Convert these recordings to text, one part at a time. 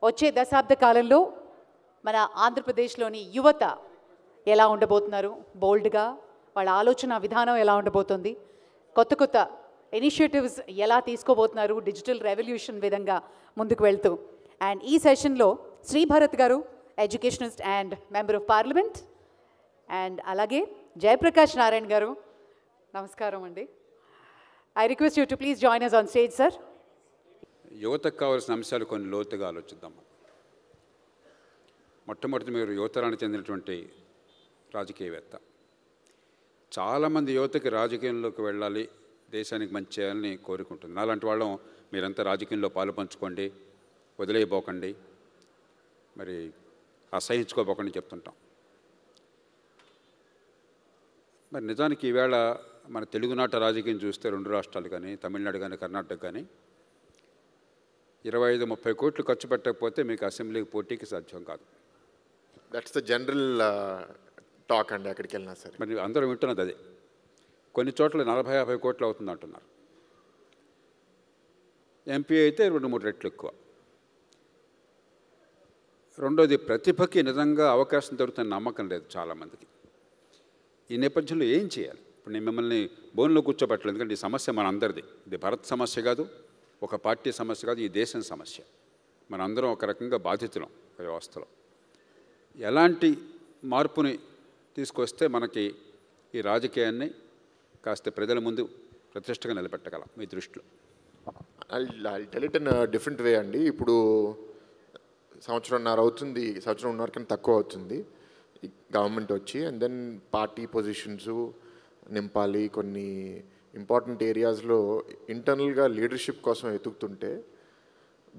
వచ్చే దశాబ్ద కాలంలో మన ఆంధ్రప్రదేశ్లోని యువత ఎలా ఉండబోతున్నారు, బోల్డ్గా వాళ్ళ ఆలోచన విధానం ఎలా ఉండబోతుంది, కొత్త కొత్త ఇనిషియేటివ్స్ ఎలా తీసుకోబోతున్నారు డిజిటల్ రెవల్యూషన్ విధంగా ముందుకు వెళ్తూ. అండ్ ఈ సెషన్లో శ్రీభరత్ గారు, educationist and member of parliament, and అలాగే జయప్రకాష్ నారాయణ గారు. నమస్కారం అండి. I request you to please join us on stage sir. యువతకు కావాల్సిన అంశాలు కొన్ని లోతుగా ఆలోచిద్దాము. మొట్టమొదటి మీరు యువతరానికి చెందినటువంటి రాజకీయవేత్త. చాలామంది యువతకి రాజకీయంలోకి వెళ్ళాలి, దేశానికి మంచి చేయాలని కోరుకుంటుంది. అలాంటి వాళ్ళం మీరంతా రాజకీయంలో పాలు పంచుకోండి, వదిలేయబోకండి, మరి అసహించుకోబోకండి చెప్తుంటాం. మరి నిజానికి ఈవేళ మన తెలుగునాట రాజకీయం చూస్తే రెండు రాష్ట్రాలు కానీ, తమిళనాడు కానీ, కర్ణాటక కానీ 25-30 కోట్లు ఖర్చు పెట్టకపోతే మీకు అసెంబ్లీకి పోటీకి సాధ్యం కాదు. దట్స్ ద జనరల్ టాక్ అండి. అక్కడికి వెళ్ళినా సరే మరి అందరూ వింటున్నది అదే. కొన్ని చోట్ల 40-50 కోట్లు అవుతుంది అంటున్నారు. ఎంపీ అయితే 2-3 రెట్లు ఎక్కువ. రెండోది, ప్రతిభకి నిజంగా అవకాశం దొరుకుతున్న నమ్మకం లేదు చాలామందికి. ఈ నేపథ్యంలో ఏం చేయాలి? ఇప్పుడు నేను మిమ్మల్ని బోన్లో కూర్చోబెట్టలేదు, ఎందుకంటే ఈ సమస్య మన అందరిది. ఇది భారత్ సమస్య కాదు, ఒక పార్టీ సమస్య కాదు, ఈ దేశం సమస్య. మనందరం ఒక రకంగా బాధితులం వ్యవస్థలో. ఎలాంటి మార్పుని తీసుకొస్తే మనకి ఈ రాజకీయాన్ని కాస్త ప్రజల ముందు ప్రతిష్టగా నిలబెట్టగలం మీ దృష్టిలో? I tell it in different way అండి. ఇప్పుడు సంవత్సరంన్నర అవుతుంది, సంవత్సరంన్నర కన్నా తక్కువ అవుతుంది ఈ గవర్నమెంట్ వచ్చి. అండ్ దెన్ పార్టీ పొజిషన్స్ నింపాలి. కొన్ని ఇంపార్టెంట్ ఏరియాస్లో ఇంటర్నల్గా లీడర్షిప్ కోసం ఎతుకుతుంటే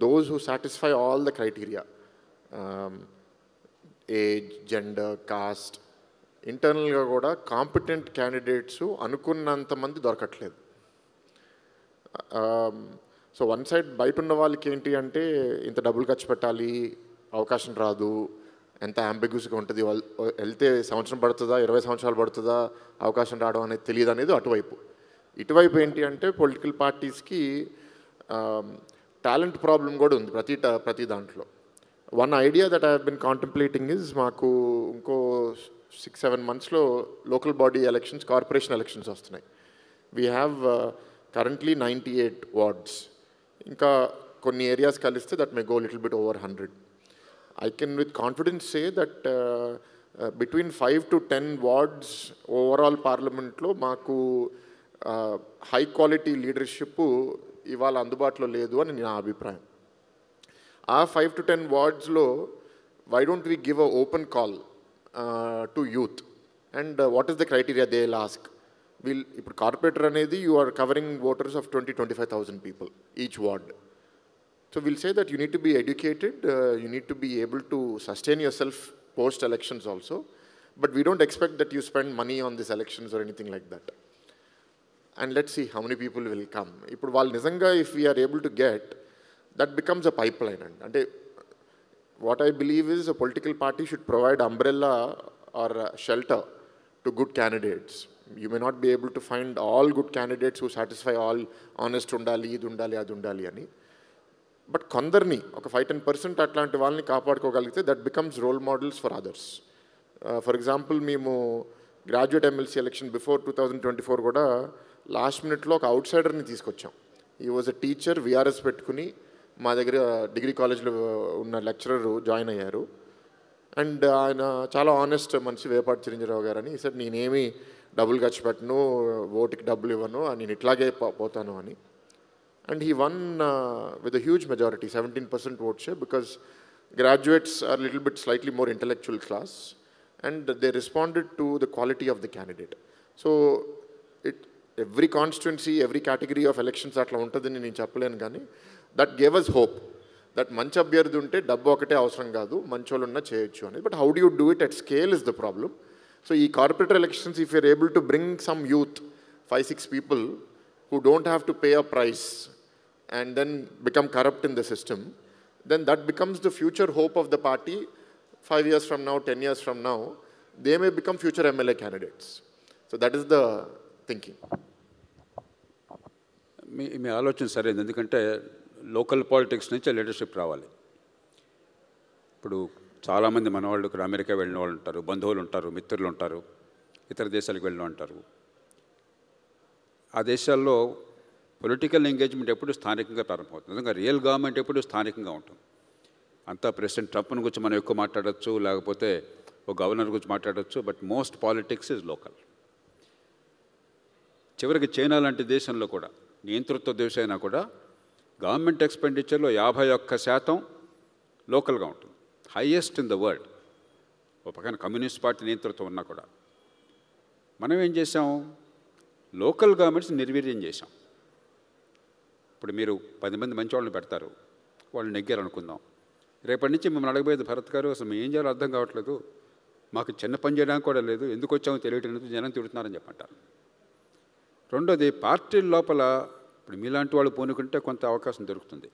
those who satisfy all the criteria, age, gender, caste, ఇంటర్నల్గా కూడా కాంపిటెంట్ క్యాండిడేట్స్ అనుకున్నంతమంది దొరకట్లేదు. సో వన్ సైడ్ బయట ఉన్న వాళ్ళకి ఏంటి అంటే ఇంత డబ్బులు ఖర్చు పెట్టాలి, అవకాశం రాదు, ఎంత అంబిగ్యూస్గా ఉంటుంది, వెళ్తే సంవత్సరం పడుతుందా 20 సంవత్సరాలు పడుతుందా అవకాశం రావడం అనేది తెలియదు అనేది అటువైపు. ఇటువైపు ఏంటి అంటే పొలిటికల్ పార్టీస్కి టాలెంట్ ప్రాబ్లం కూడా ఉంది ప్రతి దాంట్లో. One idea that I have been contemplating is, మాకు ఇంకో 6-7 మంత్స్లో local body elections, corporation elections వస్తున్నాయి. We have currently 98 wards. ఇంకా కొన్ని ఏరియాస్ కలిస్తే that may go little bit over 100. I can with confidence say that between 5 to 10 wards overall parliamentలో మాకు high quality leadership ఇవాళ అందుబాటులో లేదు అని నా అభిప్రాయం. ఆ 5 to 10 వార్డ్స్లో why don't we give a open call to youth and what is the criteria they will ask. ఇప్పుడు కార్పొరేటర్ అనేది you are covering voters of 20-25,000 people each ward. So we'll say that you need to be educated, you need to be able to sustain yourself post-elections also, but we don't expect that you spend money on these elections or anything like that. And let's see how many people will come. Ippudu vallu nizanga if we are able to get, that becomes a pipeline. And what I believe is a political party should provide umbrella or shelter to good candidates. You may not be able to find all good candidates who satisfy all honest undali, idu undali, adu undali ani. But కొందరిని ఒక 5-10% అట్లాంటి వాళ్ళని కాపాడుకోగలిగితే that becomes role models for others. For example మేము graduate MLC election before 2024 కూడా last మినిట్లో ఒక out సైడర్ని తీసుకొచ్చాం. ఈ వాజ్ అ టీచర్, విఆర్ఎస్ పెట్టుకుని మా దగ్గర డిగ్రీ కాలేజ్లో ఉన్న లెక్చరర్ జాయిన్ అయ్యారు. అండ్ ఆయన చాలా ఆనెస్ట్ మనిషి, వేపాటి చిరంజీరావు గారు అని. సార్ నేనేమి డబ్బులు ఖర్చు పెట్టను, ఓటుకి డబ్బులు ఇవ్వను, నేను ఇట్లాగే పోతాను అని. And he won with a huge majority, 17% vote share, because graduates are a little bit slightly more intellectual class and they responded to the quality of the candidate. So every constituency, every category of elections atla untadini nenu cheppalenu gaani that gave us hope that manchi abhyardhi unte dabbu okate avasaram kaadu, mancholu unna cheyochu ani. But how do you do it at scale is the problem. So ee corporate elections, if you are able to bring some youth, 5-6 people who don't have to pay a price and then become corrupt in the system, then that becomes the future hope of the party. 5 years from now, 10 years from now, they may become future MLA candidates. So that is the thinking. మీ ఆలోచన సరైనది, ఎందుకంటే local politics నుంచి leadership రావాలి. ఇప్పుడు చాలామంది మన వాళ్ళు ఇక్కడ అమెరికా వెళ్ళిన వాళ్ళు ఉంటారు, బంధువులు ఉంటారు, మిత్రులు ఉంటారు, ఇతర దేశాలకు వెళ్ళిన ఉంటారు. ఆ దేశాల్లో పొలిటికల్ ఎంగేజ్మెంట్ ఎప్పుడు స్థానికంగా ప్రారంభమవుతుంది. నిజంగా రియల్ గవర్నమెంట్ ఎప్పుడు స్థానికంగా ఉంటుంది. అంతా ప్రెసిడెంట్ ట్రంప్ను గురించి మనం ఎక్కువ మాట్లాడచ్చు, లేకపోతే ఒక గవర్నర్ గురించి మాట్లాడచ్చు, but most politics is local. చివరికి చైనా లాంటి దేశంలో కూడా, నియంతృత్వ దేశం అయినా కూడా గవర్నమెంట్ ఎక్స్పెండిచర్లో 51% లోకల్గా ఉంటుంది, హైయెస్ట్ ఇన్ ద వరల్డ్. ఒక పక్కన కమ్యూనిస్ట్ పార్టీ నియంతృత్వం ఉన్నా కూడా మనం ఏం చేసాం, లోకల్ గవర్నమెంట్స్ నిర్వీర్యం చేశాం. ఇప్పుడు మీరు 10 మంది మంచి వాళ్ళని పెడతారు, వాళ్ళు నెగ్గారు అనుకుందాం. రేపటి నుంచి మిమ్మల్ని అడగబోయేది, భరత్ గారు అసలు మేము ఏం చేయాలో అర్థం కావట్లేదు, మాకు చిన్న పని చేయడానికి కూడా లేదు, ఎందుకు వచ్చామో తెలియటం లేదు, జనం తిడుతున్నారని చెప్పంటారు. రెండోది, పార్టీల లోపల ఇప్పుడు మీలాంటి వాళ్ళు పూనుకుంటే కొంత అవకాశం దొరుకుతుంది.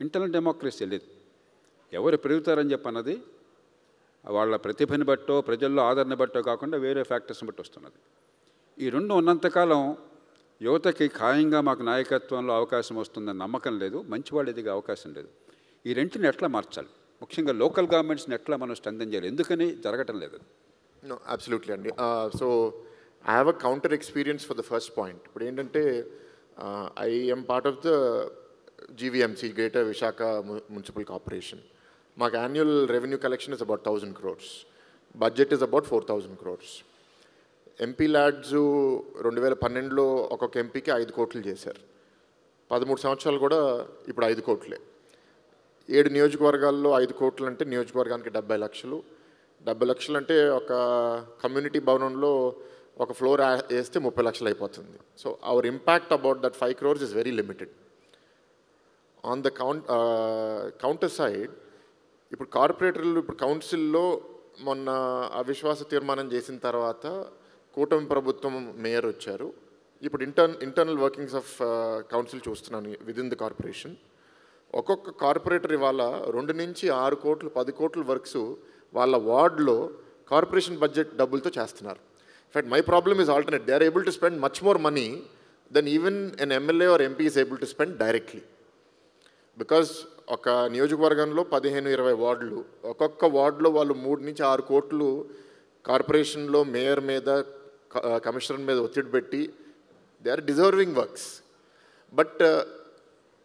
ఇంటర్నల్ డెమోక్రసీ లేదు. ఎవరు పెరుగుతారని చెప్పన్నది వాళ్ళ ప్రతిభని బట్టో ప్రజల్లో ఆదరణ బట్టో కాకుండా వేరే ఫ్యాక్టర్స్ని బట్టి వస్తున్నది. ఈ రెండు ఉన్నంతకాలం యువతకి ఖాయంగా మాకు నాయకత్వంలో అవకాశం వస్తుందని నమ్మకం లేదు, మంచివాళ్ళు ఎదిగే అవకాశం లేదు. ఈ రెంటిని ఎట్లా మార్చాలి, ముఖ్యంగా లోకల్ గవర్నమెంట్స్ని ఎట్లా మనం స్ట్రెంథెన్ చేయాలి, ఎందుకని జరగటం లేదు? No, absolutely అండి. So I have a counter experience for the first point. ఇప్పుడు ఏంటంటే I am part of the GVMC, Greater Vishaka Municipal Corporation. మాకు annual revenue collection is about 1,000 crores. Budget is about 4,000 crores. MP LADS 2012లో ఒక్కొక్క ఎంపీకి 5 కోట్లు చేశారు. 13 సంవత్సరాలు కూడా ఇప్పుడు 5 కోట్లే. 7 నియోజకవర్గాల్లో 5 కోట్లు అంటే నియోజకవర్గానికి 70 లక్షలు. 70 లక్షలు అంటే ఒక కమ్యూనిటీ భవనంలో ఒక ఫ్లోర్ వేస్తే 30 లక్షలు అయిపోతుంది. So our impact about that 5 crores is very limited. On the counter side, ఇప్పుడు కార్పొరేటర్లు ఇప్పుడు కౌన్సిల్లో మొన్న అవిశ్వాస తీర్మానం చేసిన తర్వాత కూటమి ప్రభుత్వం మేయర్ వచ్చారు. ఇప్పుడు ఇంటర్నల్ వర్కింగ్స్ ఆఫ్ కౌన్సిల్ చూస్తున్నాను విదిన్ ద కార్పొరేషన్. ఒక్కొక్క కార్పొరేటర్ ఇవాళ 2 నుంచి 6 కోట్లు 10 కోట్ల వర్క్స్ వాళ్ళ వార్డ్లో కార్పొరేషన్ బడ్జెట్ డబ్బులతో చేస్తున్నారు. In fact my problem is alternate. They are able to spend much more money than even an MLA or MP is able to spend directly. Because ఒక నియోజకవర్గంలో 15-20 వార్డులు, ఒక్కొక్క వార్డులో వాళ్ళు 3 నుంచి 6 కోట్లు కార్పొరేషన్లో మేయర్ మీద కమిషనర్ మీద ఒత్తిడి పెట్టి they are deserving works. But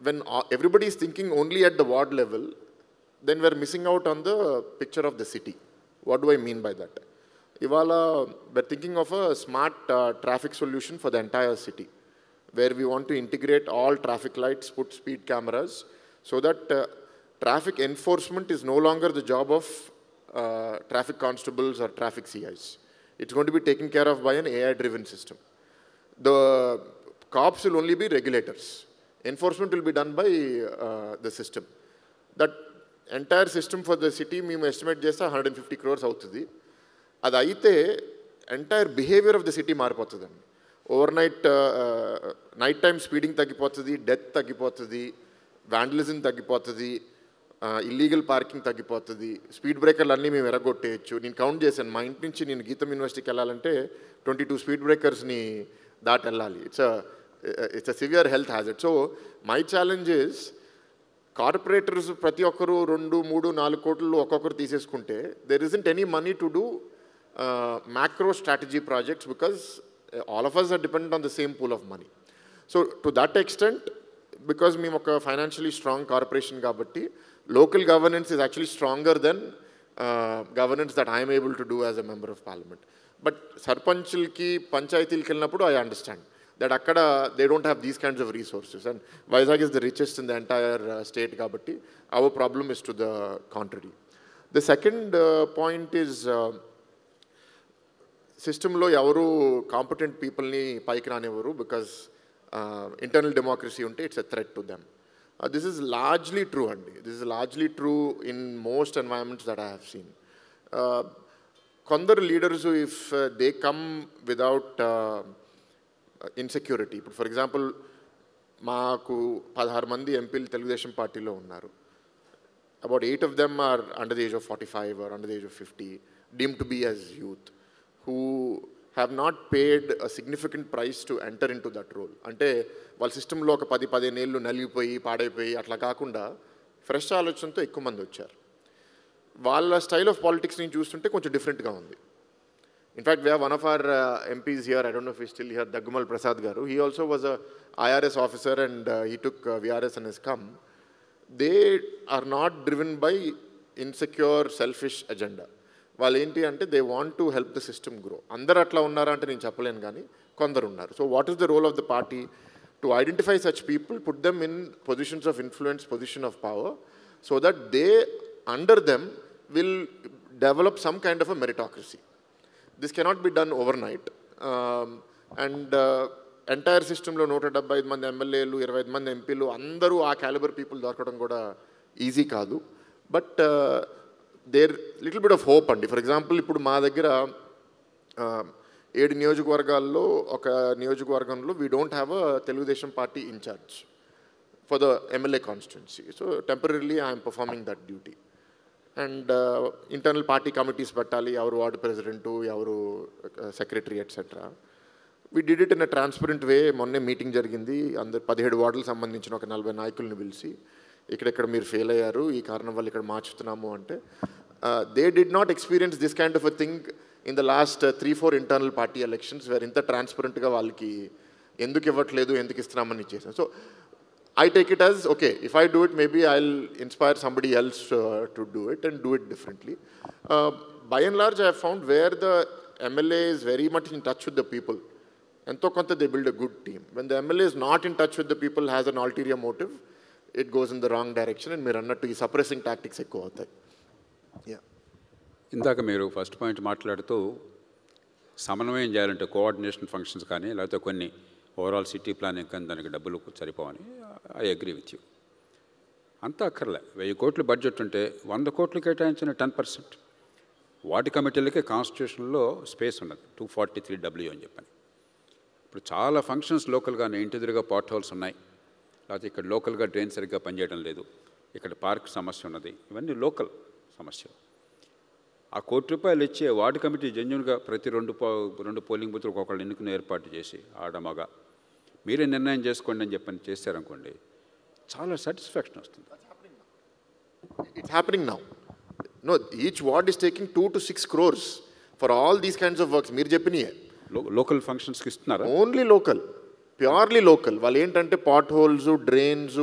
when everybody is thinking only at the ward level, then we are missing out on the picture of the city. What do I mean by that? Ivala, we are thinking of a smart traffic solution for the entire city, where we want to integrate all traffic lights, put speed cameras, so that traffic enforcement is no longer the job of traffic constables or traffic CIs. It's going to be taken care of by an AI-driven system. The cops will only be regulators. Enforcement will be done by the system. That entire system for the city, మేము estimate చేస్తే 150 crores అవుతుంది. అది అయితే entire behaviour of the city మారిపోతుందండి. Night time speeding తగ్గిపోతుంది, death తగ్గిపోతుంది, vandalism తగ్గిపోతుంది, illegal parking తగ్గిపోతుంది, స్పీడ్ బ్రేకర్లు అన్నీ మేము ఎరగొట్టేయచ్చు. నేను కౌంట్ చేశాను, మా ఇంటి నుంచి నేను గీతం యూనివర్సిటీకి వెళ్ళాలంటే 22 స్పీడ్ బ్రేకర్స్ని దాటి వెళ్ళాలి. it's a severe health hazard. So my challenge is, corporators ప్రతి ఒక్కరు 2, 3, 4 కోట్లు ఒక్కొక్కరు తీసేసుకుంటే there isn't any money to do macro strategy projects, because all of us are dependent on the same pool of money. So to that extent, because మేము ఒక financially strong corporation కాబట్టి local governance is actually stronger than governance that I am able to do as a member of parliament. But సర్పంచ్లకి పంచాయతీలకి వెళ్ళినప్పుడు I understand that akkada they don't have these kinds of resources, and Vizag is the richest in the entire state kabatti our problem is to the contrary. The second point is system lo evaru competent people ni paiki ranevaru, because internal democracy unte it's a threat to them. This is largely true andi. This is largely true in most environments that I have seen. Kondaru leaders, if they come without insecurity, ఇప్పుడు for example మాకు 16 మంది ఎంపీలు తెలుగుదేశం పార్టీలో ఉన్నారు. About 8 of them are under the age of 45 or under the age of 50, deemed to be as youth, who have not paid a significant price to enter into that role. అంటే వాళ్ళ సిస్టంలో ఒక 10-15 ఏళ్ళు నలిగిపోయి పాడైపోయి అట్లా కాకుండా ఫ్రెష్ ఆలోచనతో ఎక్కువ మంది వచ్చారు. వాళ్ళ స్టైల్ ఆఫ్ పాలిటిక్స్ని చూస్తుంటే కొంచెం డిఫరెంట్గా ఉంది. In fact we have one of our MPs here, I don't know if he still here, Daggumal Prasad గారు. He also was a IRS officer and he took VRS and has come. They are not driven by insecure, selfish agenda. వాళ్ళు ఏంటి అంటే they want to help the system grow. అందరు అట్లా ఉన్నారా అంటే నేను చెప్పలేను, కానీ కొందరు ఉన్నారు. So what is the role of the party? To identify such people, put them in positions of influence, position of power, so that they under them will develop some kind of a meritocracy. This cannot be done overnight. And entire సిస్టంలో 175 మంది ఎమ్మెల్యేలు, 25 మంది ఎంపీలు, అందరూ ఆ calibre people దొరకడం కూడా easy కాదు. But there little bit of hope అండి. ఫర్ ఎగ్జాంపుల్ ఇప్పుడు మా దగ్గర 7 నియోజకవర్గాల్లో ఒక నియోజకవర్గంలో we don't have a Telugu Desam party incharge for the MLA constituency. So temporarily I'm performing that duty. And internal party committees పెట్టాలి, ఎవరు వార్డు ప్రెసిడెంటు, ఎవరు secretary etcetera. We did it in a transparent way. మొన్నే meeting జరిగింది, అందరు 17 వార్డులకు సంబంధించిన ఒక 40 నాయకులను పిలిచి ఇక్కడెక్కడ మీరు ఫెయిల్ అయ్యారు, ఈ కారణం వల్ల ఇక్కడ మార్చుతున్నాము అంటే, they did not experience this kind of a thing in the last 3-4 internal party elections, where ఇంత ట్రాన్స్పరెంట్గా వాళ్ళకి ఎందుకు ఇవ్వట్లేదు, ఎందుకు ఇస్తున్నామని చేశాను. So I take it as, okay, if I do it, maybe I'll inspire somebody else to do it and do it differently. By and large, I have found where the MLA is very much in touch with the people, ఎంతో కొంత they build a good team. When the MLA is not in touch with the people, has an ulterior motive, it goes in the wrong direction, and మీరు అన్నట్టు ఈ suppressing tactics ఎక్కువ అవుతాయి. ఇందాక మీరు first point మాట్లాడుతూ సమన్వయం చేయాలంటే కోఆర్డినేషన్ ఫంక్షన్స్ కానీ, లేకపోతే కొన్ని ఓవరాల్ సిటీ ప్లానింగ్ కానీ దానికి డబ్బులు సరిపోవని ఐ అగ్రీ విత్ యూ. అంతా అక్కర్లే. 1000 కోట్లు బడ్జెట్ ఉంటే 100 కోట్లు కేటాయించిన 10%. వాటి కమిటీలకే కాన్స్టిట్యూషన్లో స్పేస్ ఉన్నది, 243W అని చెప్పని. ఇప్పుడు చాలా ఫంక్షన్స్ లోకల్గానే ఇంటి ఎదురుగా పాట్ హోల్స్ ఉన్నాయి, లేకపోతే ఇక్కడ లోకల్గా డ్రైన్ సరిగ్గా పనిచేయడం లేదు, ఇక్కడ పార్క్ సమస్య ఉన్నది, ఇవన్నీ లోకల్ సమస్యలు. ఆ ₹1 ఇచ్చే వార్డు కమిటీ జెన్యున్గా ప్రతి రెండు పోలింగ్ బూత్లకు ఒకళ్ళు ఎన్నికను ఏర్పాటు చేసి ఆడమగా మీరే నిర్ణయం చేసుకోండి అని చెప్పని చేశారనుకోండి, చాలా సాటిస్ఫాక్షన్ వస్తుంది. It's happening now. No, each ward is taking 2 to 6 crores for all these kinds of works. మీరు చెప్పినయే లోకల్ ఫంక్షన్స్కి ఇస్తున్నారా? Only local, purely local. వాళ్ళు ఏంటంటే పాట్ హోల్స్, డ్రైన్స్,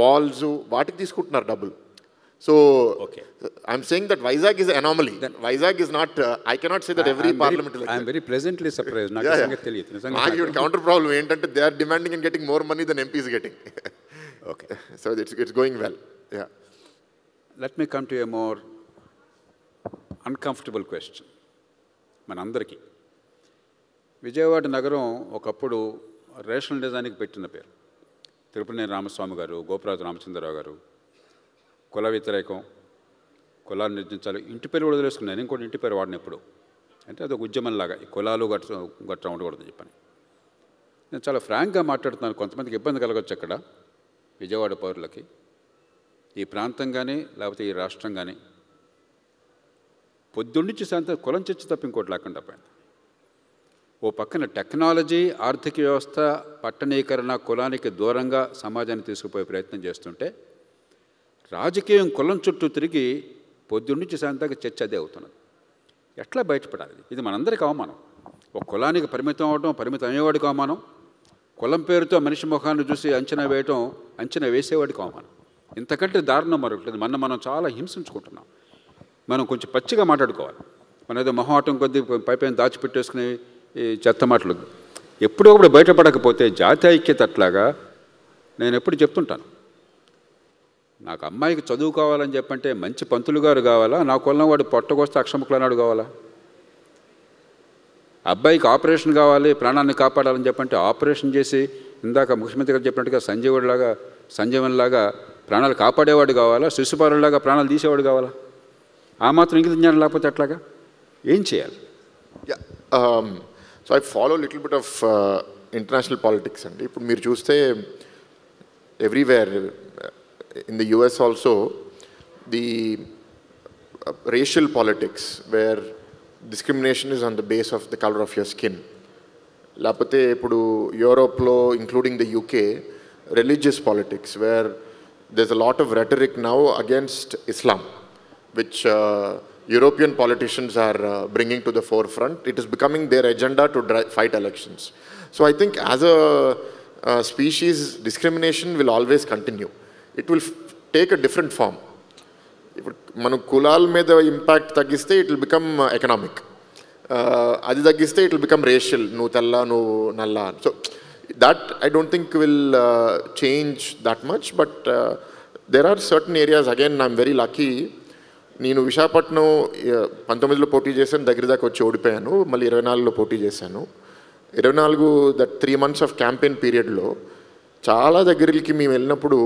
వాల్స్, వాటికి తీసుకుంటున్నారు డబ్బులు. So, okay. I'm saying that Vizag is an anomaly. Vizag is not, I cannot say that every parliament is like that. I'm very pleasantly surprised. Your counter problem is they are demanding and getting more money than MP is getting. Okay. So, it's going well. Yeah. Let me come to a more uncomfortable question. మనందరికీ విజయవాడ నగరం ఒకప్పుడు rational డిజైన్కి పెట్టిన పేరు. తిరుపతి రామస్వామి గారు, గోపరాజు రామచంద్రరావు గారు కుల వ్యతిరేకం, కులాన్ని నిర్మించాలి, ఇంటి పేరు కూడా వదిలేసుకున్నాను. నేను కూడా ఇంటి పేరు వాడిన ఎప్పుడు అంటే అదొక ఉద్యమంలాగా, ఈ కులాలు గట్రా ఉండకూడదని చెప్పని. నేను చాలా ఫ్రాంక్గా మాట్లాడుతున్నాను. కొంతమందికి ఇబ్బంది కలగచ్చు అక్కడ విజయవాడ పౌరులకి. ఈ ప్రాంతం కానీ లేకపోతే ఈ రాష్ట్రం కానీ పొద్దున్నుంచి సాయంత్రం కులం చర్చ తప్ప ఇంకోటి లేకుండా పోయింది. ఓ పక్కన టెక్నాలజీ, ఆర్థిక వ్యవస్థ, పట్టణీకరణ కులానికి దూరంగా సమాజాన్ని తీసుకుపోయే ప్రయత్నం చేస్తుంటే, రాజకీయం కులం చుట్టూ తిరిగి పొద్దున్నుంచి సాయంత్రం చర్చ అదే అవుతున్నది. ఎట్లా బయటపడాలి? ఇది మనందరికీ అవమానం. ఒక కులానికి పరిమితం అవడం, పరిమితం అయ్యేవాడికి అవమానం. కులం పేరుతో మనిషి ముఖాన్ని చూసి అంచనా వేయటం, అంచనా వేసేవాడికి అవమానం. ఇంతకంటే దారుణం మరొకటి. మనం చాలా హింసించుకుంటున్నాం. మనం కొంచెం పచ్చిగా మాట్లాడుకోవాలి. మనం ఏదో మొహమాటం కొద్దీ పైపైన దాచిపెట్టేసుకునే ఈ చెత్త మాటలు ఎప్పుడొప్పుడు బయటపడకపోతే జాతి ఐక్యత అట్లాగా నేను ఎప్పుడు చెప్తుంటాను. నాకు అమ్మాయికి చదువు కావాలని చెప్పంటే మంచి పంతులు గారు కావాలా, నా కులం వాడు పొట్టకొస్తే అక్షముకులనాడు కావాలా? అబ్బాయికి ఆపరేషన్ కావాలి, ప్రాణాన్ని కాపాడాలని చెప్పంటే ఆపరేషన్ చేసి ఇందాక ముఖ్యమంత్రి గారు చెప్పినట్టుగా సంజీవన్లాగా ప్రాణాలు కాపాడేవాడు కావాలా, శిశుపాలులాగా ప్రాణాలు తీసేవాడు కావాలా? ఆ మాత్రం ఇంగిత జ్ఞానం లేకపోతే ఎట్లాగా? ఏం చేయాలి? So I follow little bit of international politics అండి. ఇప్పుడు మీరు చూస్తే everywhere in the US also, the racial politics where discrimination is on the base of the color of your skin. Lapate ippudu Europe lo, including the UK, religious politics where there's a lot of rhetoric now against Islam, which European politicians are bringing to the forefront. It is becoming their agenda to fight elections. So I think as a species, discrimination will always continue. It will take a different form. మనం కులాల మీద impact తగ్గిస్తే it will become economic, అది తగ్గిస్తే it will become racial, నువ్వు తెల్ల నువ్వు నల్ల. So that I don't think will change that much. But there are certain areas, again I'm very lucky. నేను విశాఖపట్నం 19లో పోటీ చేశాను, దగ్గర దాకా వచ్చి ఓడిపోయాను. మళ్ళీ 24లో పోటీ చేశాను. 24 దట్ 3 months ఆఫ్ క్యాంపెయిన్ పీరియడ్లో చాలా దగ్గరికి మేము వెళ్ళినప్పుడు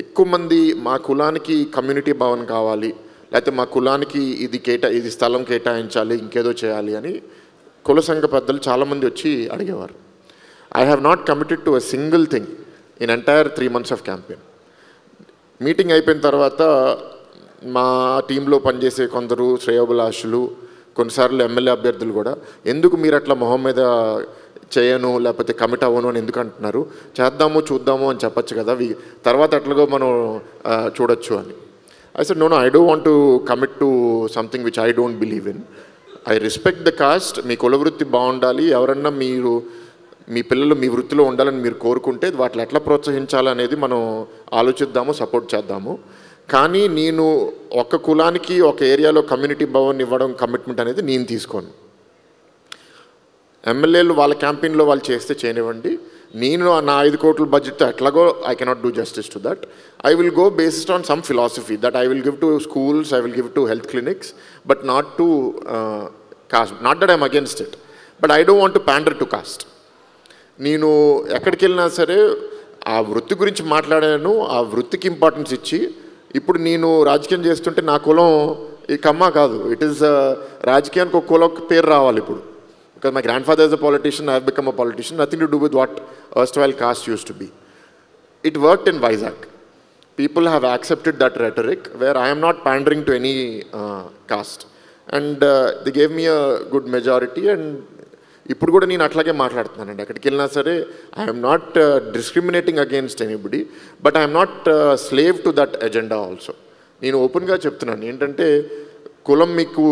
ఎక్కువ మంది మా కులానికి కమ్యూనిటీ భవన్ కావాలి, లేకపోతే మా కులానికి ఇది స్థలం కేటాయించాలి, ఇంకేదో చేయాలి అని కుల సంఘ పెద్దలు చాలామంది వచ్చి అడిగేవారు. I have not committed to a single thing in entire 3 months of campaign. Meeting అయిపోయిన తర్వాత మా టీంలో పనిచేసే కొందరు శ్రేయోభిలాషులు, కొన్నిసార్లు ఎమ్మెల్యే అభ్యర్థులు కూడా, ఎందుకు మీరు అట్లా మొహం మీద చేయను లేకపోతే కమిట్ అవ్వను అని ఎందుకు అంటున్నారు, చేద్దాము చూద్దాము అని చెప్పచ్చు కదా, తర్వాత ఎట్లాగో మనం చూడొచ్చు అని. I said no, I don't want to commit to something which I don't believe in. I respect the caste. మీ కుల వృత్తి బాగుండాలి, ఎవరన్నా మీ పిల్లలు మీ వృత్తిలో ఉండాలని మీరు కోరుకుంటే వాటిని ఎట్లా ప్రోత్సహించాలనేది మనం ఆలోచిద్దాము, సపోర్ట్ చేద్దాము. కానీ నేను ఒక కులానికి ఒక ఏరియాలో కమ్యూనిటీ భవన్ ఇవ్వడం కమిట్మెంట్ అనేది నేను తీసుకోను. ఎమ్మెల్యేలు వాళ్ళ క్యాంపెయిన్లో వాళ్ళు చేస్తే చేయనివ్వండి, నేను నా 5 కోట్ల బడ్జెట్తో ఎట్లాగో I cannot do justice to that. I will go based on some philosophy that I will give to schools, I will give to health clinics, but not to caste. Not that I'm against it, but I don't want to pander to caste. నేను ఎక్కడికి వెళ్ళినా సరే ఆ వృత్తి గురించి మాట్లాడాను, ఆ వృత్తికి ఇంపార్టెన్స్ ఇచ్చి. ఇప్పుడు నేను రాజకీయం చేస్తుంటే నా కులం ఈ కమ్మ కాదు, ఇట్ ఈస్ రాజకీయానికి ఒక కులం పేరు రావాలి ఇప్పుడు. Because my grandfather is a politician, I have become a politician, nothing to do with what erstwhile caste used to be. It worked in Vizag. People have accepted that rhetoric where I am not pandering to any caste. And they gave me a good majority, and ఇప్పుడు కూడా నేను అట్లాగే మాట్లాడుతున్నానండి. ఎక్కడికి వెళ్ళినా సరే I'm not discriminating against anybody, but I'm not slave to that agenda also. నేను ఓపెన్గా చెప్తున్నాను ఏంటంటే, కులం మీకు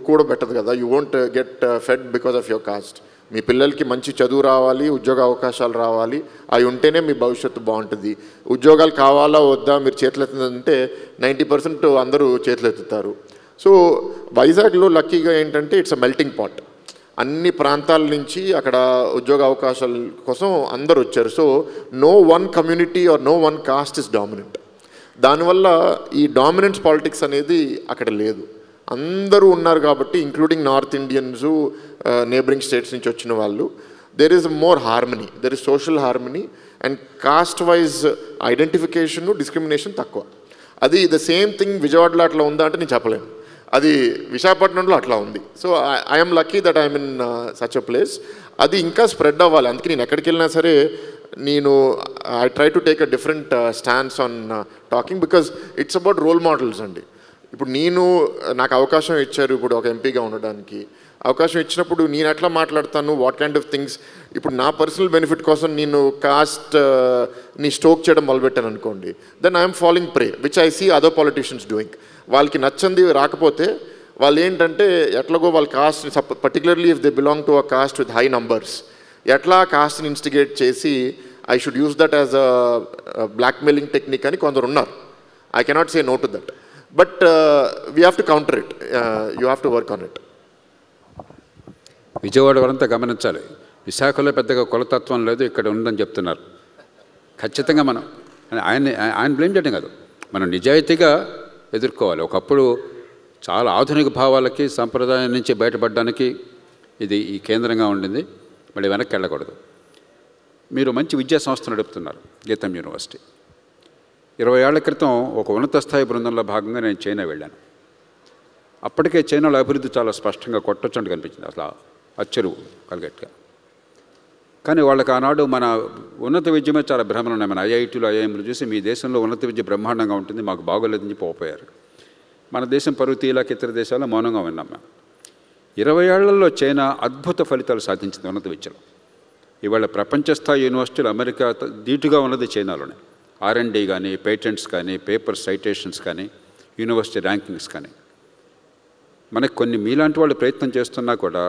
కూడా పెట్టదు కదా, you won't get fed because of your caste. మీ పిల్లలకి మంచి చదువు రావాలి, ఉద్యోగ అవకాశాలు రావాలి, అవి ఉంటేనే మీ భవిష్యత్తు బాగుంటుంది. ఉద్యోగాలు కావాలా వద్దా మీరు చేతులు ఎత్తుందంటే 90% అందరూ చేతులు ఎత్తుతారు. సో వైజాగ్లో లక్కీగా ఏంటంటే ఇట్స్ అ మెల్టింగ్ పాట్. అన్ని ప్రాంతాల నుంచి అక్కడ ఉద్యోగ అవకాశాల కోసం అందరూ వచ్చారు. So no one community or no one caste is dominant. దానివల్ల ఈ డామినెన్స్ పాలిటిక్స్ అనేది అక్కడ లేదు. అందరూ ఉన్నారు కాబట్టి, including north Indians, neighbouring states నుంచి వచ్చిన వాళ్ళు, there is more harmony, there is social harmony, and cost wise identification, discrimination తక్కువ. అది ద సేమ్ థింగ్ విజయవాడలో అట్లా ఉందా అంటే నేను చెప్పలేను, అది విశాఖపట్నంలో అట్లా ఉంది. So I'm lucky that I'm in such a place. అది ఇంకా స్ప్రెడ్ అవ్వాలి. అందుకే నేను ఎక్కడికి వెళ్ళినా సరే నేను I try to take a different stands on talking, because it's about role models అండి. ఇప్పుడు నాకు అవకాశం ఇచ్చారు ఇప్పుడు ఒక ఎంపీగా ఉండడానికి. అవకాశం ఇచ్చినప్పుడు నేను ఎట్లా మాట్లాడతాను, వాట్ కైండ్ ఆఫ్ థింగ్స్. ఇప్పుడు నా పర్సనల్ బెనిఫిట్ కోసం నేను కాస్ట్ని స్టోక్ చేయడం మొదలుపెట్టాను అనుకోండి, then I'm following prey which I see other politicians doing. వాళ్ళకి నచ్చంది రాకపోతే వాళ్ళు ఏంటంటే ఎట్లాగో వాళ్ళ caste, particularly if they belong to a caste with high numbers, ఎట్లా కాస్ట్ని ఇన్స్టిగేట్ చేసి I should use that as a blackmailing technique అని కొందరు ఉన్నారు. I cannot say no to that, but we have to counter it, you have to work on it. Vijayawada వారంతా గమనించాలి, విశాఖలో పెద్దగా కులతత్వం లేదు, ఇక్కడ ఉందని చెప్తున్నారు. ఖచ్చితంగా మనం ఆయన బ్లేమ్ చేయడం కాదు, మనం నిజాయితీగా ఎదుర్కోవాలి. ఒకప్పుడు చాలా ఆధునిక భావాలకి, సంప్రదాయం నుంచి బయటపడడానికి ఇది ఈ కేంద్రంగా ఉండింది. మళ్ళీ వెనక్కి వెళ్ళకూడదు. మీరు మంచి విద్యా సంస్థ నడుపుతున్నారు, గీతం యూనివర్సిటీ. 20 ఏళ్ల క్రితం ఒక ఉన్నత స్థాయి బృందంలో భాగంగా నేను చైనా వెళ్ళాను. అప్పటికే చైనాలో అభివృద్ధి చాలా స్పష్టంగా కొట్టొచ్చంటూ కనిపించింది, అసలు అచ్చరు కలిగట్టుగా. కానీ వాళ్ళకి ఆనాడు మన ఉన్నత విద్య మీద చాలా భ్రమలు ఉన్నాయి. మన ఐఐటీలు, ఐఐఎంలు చూసి మీ దేశంలో ఉన్నత విద్య బ్రహ్మాండంగా ఉంటుంది, మాకు బాగోలేదని చెప్పి పోయారు. మన దేశం పరువు తీలాక ఇతర దేశాల్లో మౌనంగా విన్నాం మేము. 20 ఏళ్లలో చైనా అద్భుత ఫలితాలు సాధించింది ఉన్నత విద్యలో. ఇవాళ ప్రపంచ స్థాయి యూనివర్సిటీలు అమెరికా ధీటుగా ఉన్నది చైనాలోనే. R&D కానీ, పేటెంట్స్ కానీ, పేపర్ సైటేషన్స్ కానీ, యూనివర్సిటీ ర్యాంకింగ్స్ కానీ. మనకు కొన్ని మీలాంటి వాళ్ళు ప్రయత్నం చేస్తున్నా కూడా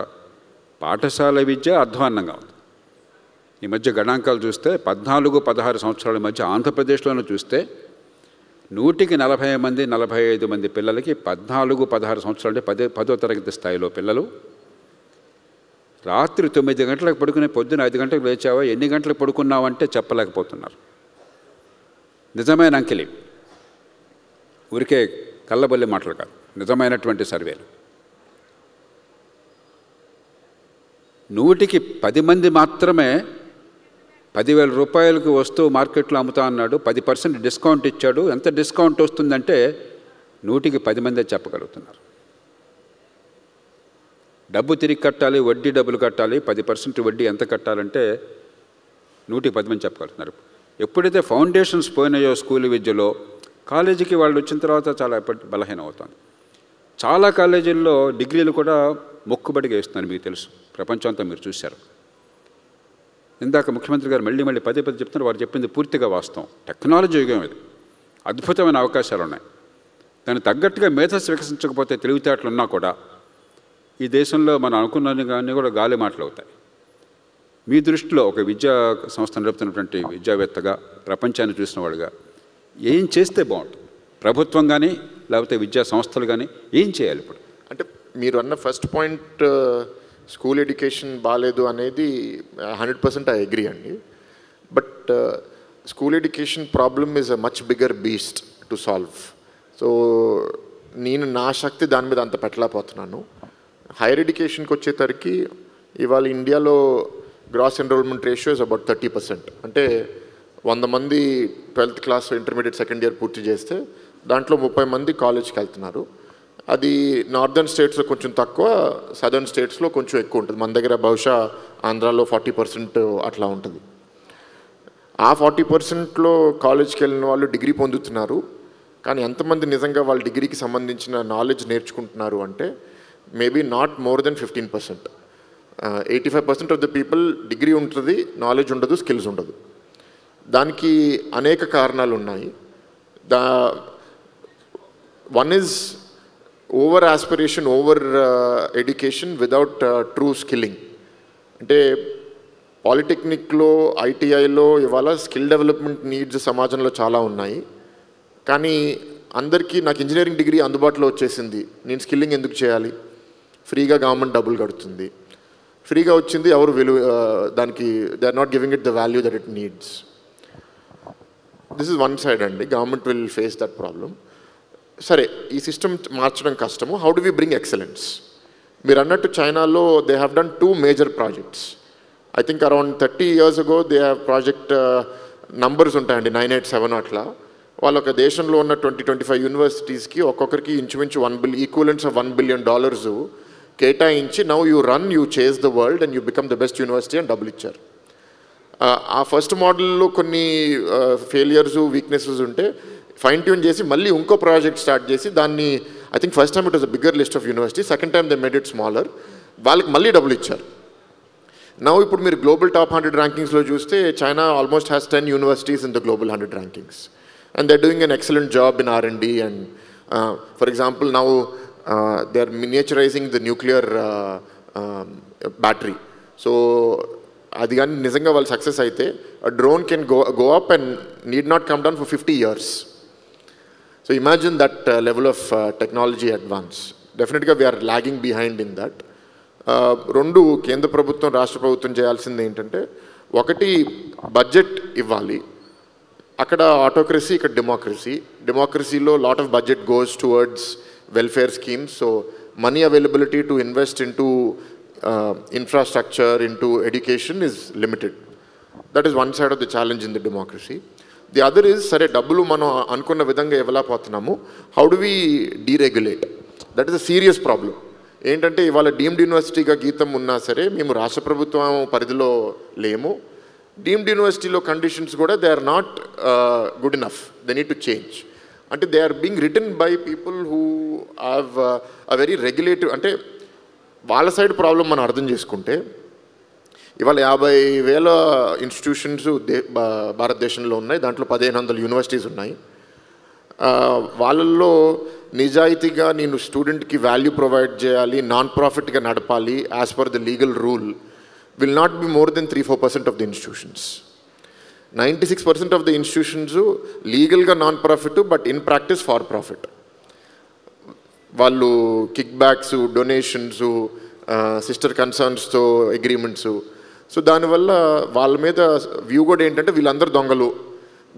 పాఠశాల విద్య అధ్వాన్నంగా ఉంది. ఈ మధ్య గణాంకాలు చూస్తే 14-16 సంవత్సరాల మధ్య ఆంధ్రప్రదేశ్లోనే చూస్తే 140 మంది 45 మంది పిల్లలకి 14-16 సంవత్సరాలు అంటే 10వ తరగతి స్థాయిలో పిల్లలు రాత్రి 9 గంటలకు పడుకునే పొద్దున 5 గంటలకు లేచావా, ఎన్ని గంటలకు పడుకున్నావంటే చెప్పలేకపోతున్నారు. నిజమైన అంకెలి, ఊరికే కళ్ళబొల్లి మాటలు కాదు, నిజమైనటువంటి సర్వేలు. 100కి 10 మంది మాత్రమే 10,000 రూపాయలకు వస్తువు మార్కెట్లో అమ్ముతా అన్నాడు, 10% డిస్కౌంట్ ఇచ్చాడు. ఎంత డిస్కౌంట్ వస్తుందంటే 100కి 10 మందే చెప్పగలుగుతున్నారు. డబ్బు తిరిగి కట్టాలి, వడ్డీ డబ్బులు కట్టాలి, 10% వడ్డీ ఎంత కట్టాలంటే 100కి 10 మంది చెప్పగలుగుతున్నారు. ఎప్పుడైతే ఫౌండేషన్స్ పోయినాయో స్కూల్ విద్యలో, కాలేజీకి వాళ్ళు వచ్చిన తర్వాత చాలా బలహీనం అవుతుంది. చాలా కాలేజీల్లో డిగ్రీలు కూడా మొక్కుబడిగా ఇస్తున్నారు. మీకు తెలుసు, ప్రపంచం అంతా మీరు చూశారు. ఇందాక ముఖ్యమంత్రి గారు మళ్ళీ పదే చెప్తున్నారు, వారు చెప్పింది పూర్తిగా వాస్తవం. టెక్నాలజీ యుగం ఇది, అద్భుతమైన అవకాశాలు ఉన్నాయి. దానికి తగ్గట్టుగా మేధస్సు వికసించకపోతే, తెలివితేటలు ఉన్నా కూడా ఈ దేశంలో మనం అనుకున్నది కానీ కూడా గాలి మాటలు అవుతాయి. మీ దృష్టిలో ఒక విద్యా సంస్థ నడుపుతున్నటువంటి విద్యావేత్తగా, ప్రపంచాన్ని చూసిన వాడుగా ఏం చేస్తే బాగుంటుంది? ప్రభుత్వం కానీ లేకపోతే విద్యా సంస్థలు కానీ ఏం చేయాలి ఇప్పుడు? అంటే మీరు అన్న ఫస్ట్ పాయింట్, స్కూల్ ఎడ్యుకేషన్ బాగాలేదు అనేది 100% ఐ అగ్రీ అండి. But school education problem is a much bigger beast to solve. So నేను నా శక్తి దాని మీద అంత పెట్టలేకపోతున్నాను. హైయర్ ఎడ్యుకేషన్కి వచ్చేసరికి ఇవాళ ఇండియాలో gross enrolment ratio is about 30%. అంటే 100 మంది 12th class intermediate second year పూర్తి చేస్తే దాంట్లో 30 మంది కాలేజ్కి వెళ్తున్నారు. అది నార్దర్న్ స్టేట్స్లో కొంచెం తక్కువ, సదర్న్ స్టేట్స్లో కొంచెం ఎక్కువ ఉంటుంది. మన దగ్గర బహుశా ఆంధ్రాలో 40% అట్లా ఉంటుంది. ఆ 40%లో కాలేజ్కి వెళ్ళిన వాళ్ళు డిగ్రీ పొందుతున్నారు. కానీ ఎంతమంది నిజంగా వాళ్ళ డిగ్రీకి సంబంధించిన నాలెడ్జ్ నేర్చుకుంటున్నారు అంటే maybe not more than 15%. 85% of the people degree ఉంటుంది, నాలెడ్జ్ ఉండదు, స్కిల్స్ ఉండదు. దానికి అనేక కారణాలు ఉన్నాయి. One is over aspiration, over education without true skilling. అంటే పాలిటెక్నిక్లో, ఐటీఐలో ఇవాళ స్కిల్ డెవలప్మెంట్ నీడ్స్ సమాజంలో చాలా ఉన్నాయి. కానీ అందరికీ నాకు ఇంజనీరింగ్ డిగ్రీ అందుబాటులో వచ్చేసింది, నేను స్కిల్లింగ్ ఎందుకు చేయాలి? ఫ్రీగా గవర్నమెంట్ డబ్బులు కడుతుంది, ఫ్రీగా వచ్చింది, ఎవరు దానికి they are not giving it the value that it needs. This is one side అండి. Government will face that problem. సరే, ఈ సిస్టమ్ మార్చడం కష్టము. How do we bring excellence? మీరు అన్నట్టు చైనాలో they have done 2 major projects. I think around 30 years ago they have project numbers ఉంటాయండి, 987 అట్లా. వాళ్ళు ఒక దేశంలో ఉన్న 20-25 యూనివర్సిటీస్కి ఒక్కొక్కరికి ఇంచుమించు ఈక్వలెంట్స్ ఆఫ్ $1 billion కేటాయించి, now you run, you chase the world and you become the best university అని డబ్బులు ఇచ్చారు. ఆ ఫస్ట్ మోడల్లో కొన్ని ఫెయిలియర్స్, వీక్నెసెస్ ఉంటే ఫైన్ ట్యూన్ చేసి మళ్ళీ ఇంకో ప్రాజెక్ట్ స్టార్ట్ చేసి దాన్ని, I think first time it was a bigger list of university, second time they made it smaller, వాళ్ళకి మళ్ళీ డబ్బులు ఇచ్చారు. నౌ ఇప్పుడు మీరు గ్లోబల్ టాప్ 100 ర్యాంకింగ్స్లో చూస్తే China almost has 10 universities in the global 100 rankings and they're doing an excellent job in R&D and for example now they're miniaturizing the nuclear battery. So అది కానీ నిజంగా వాళ్ళు సక్సెస్ అయితే a drone can go up and need not come down for 50 years. So imagine that level of technology advance. Definitely we are lagging behind in that. రెండు కేంద్ర ప్రభుత్వం, రాష్ట్ర ప్రభుత్వం చేయాల్సింది ఏంటంటే, ఒకటి బడ్జెట్ ఇవ్వాలి. అక్కడ ఆటోక్రసీ, ఇక్కడ డెమోక్రసీ. డెమోక్రసీలో lot of budget goes towards welfare schemes. So money availability to invest in to infrastructure, into education is limited. That is one side of the challenge in the democracy. The other is, సరే డబ్బులు మనం అనుకున్న విధంగా ఇవ్వలేకపోతున్నాము, how do we deregulate? That is a serious problem. ఏంటంటే ఇవాళ deemed యూనివర్సిటీగా గీతం ఉన్నా సరే మేము రాష్ట్ర ప్రభుత్వం పరిధిలో లేము. డీమ్డ్ యూనివర్సిటీలో కండిషన్స్ కూడా they are not good enough, they need to change. అంటే they are being written by people who have a very regulative, అంటే వాళ్ళ సైడ్ ప్రాబ్లం మనం అర్థం చేసుకుంటే, ఇవాళ 50,000 ఇన్స్టిట్యూషన్స్ భారతదేశంలో ఉన్నాయి. దాంట్లో 1,500 యూనివర్సిటీస్ ఉన్నాయి. వాళ్ళల్లో నిజాయితీగా నేను స్టూడెంట్కి వాల్యూ ప్రొవైడ్ చేయాలి, నాన్ ప్రాఫిట్గా నడపాలి as per the legal rule will not be more than 3-4% of the institutions. 96% of the institutions లీగల్గా non profit, but in practice for profit. వాళ్ళు కిక్ బ్యాక్స్, డొనేషన్స్, సిస్టర్ కన్సర్న్స్తో అగ్రిమెంట్స్. సో దానివల్ల వాళ్ళ మీద view కూడా ఏంటంటే వీళ్ళందరూ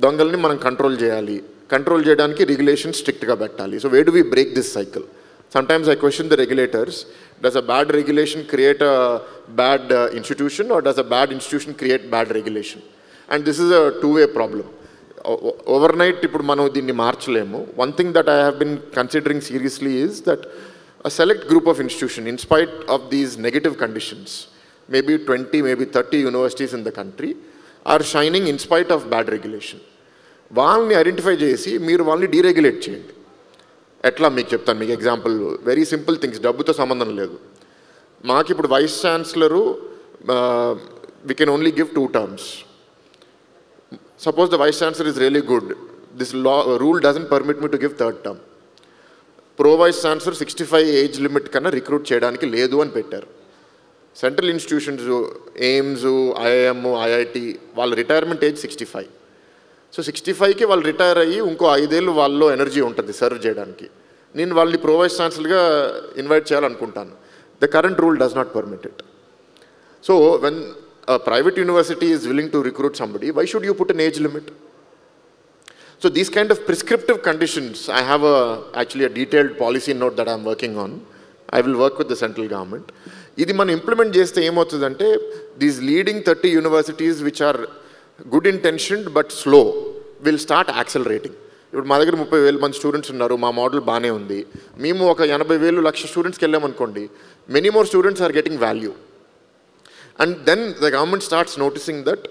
దొంగల్ని మనం కంట్రోల్ చేయాలి, కంట్రోల్ చేయడానికి రెగ్యులేషన్ స్ట్రిక్ట్గా పెట్టాలి. So way do we break this cycle? Sometimes I question the regulators. Does a bad regulation create a bad institution, or does a bad institution create bad regulation? And this is a two-way problem. Overnight, ఇప్పుడు మనం దీన్ని మార్చలేము. One thing that I have been considering seriously is that a select group of institutions, in spite of these negative conditions, maybe 20, maybe 30 universities in the country, are shining in spite of bad regulation. వాళ్ళని identify చేసి మీరు వాళ్ళని డీరెగ్యులేట్ చేయండి. ఎట్లా మీకు చెప్తాను, మీకు example, very simple things, డబ్బుతో సంబంధం లేదు. మాకు ఇప్పుడు vice chancellor we can only give 2 terms. Suppose the vice chancellor is really good, this rule doesn't permit me to give 3rd term. Pro vice chancellor 65 age limit కన్నా recruit చేయడానికి లేదు అని పెట్టారు. Central institutions, AIIMS, IIM, IIT, వాళ్ళ retirement age 65. So 65కి వాళ్ళు retire అయ్యి ఇంకో 5 ఏళ్ళు వాళ్ళలో ఎనర్జీ ఉంటుంది సర్వ్ చేయడానికి. నేను వాళ్ళని ప్రో వైస్ ఛాన్సలర్గా ఇన్వైట్ చేయాలనుకుంటాను. The current rule does not permit it. So when a private university is willing to recruit somebody, why should you put an age limit? So these kind of prescriptive conditions, I have actually a detailed policy note that I am working on. I will work with the central government. ఇది మనం implement చేస్తే ఏమవుతుందంటే, these leading 30 universities which are good intentioned but slow will start accelerating. ఇప్పుడు మా దగ్గర 30,000 మంది students ఉన్నారు, మా మోడల్ బాగానే ఉంది. మేము ఒక 80,000 లక్ష స్టూడెంట్స్కి వెళ్ళామనుకోండి, many more students are getting value. And then the government starts noticing that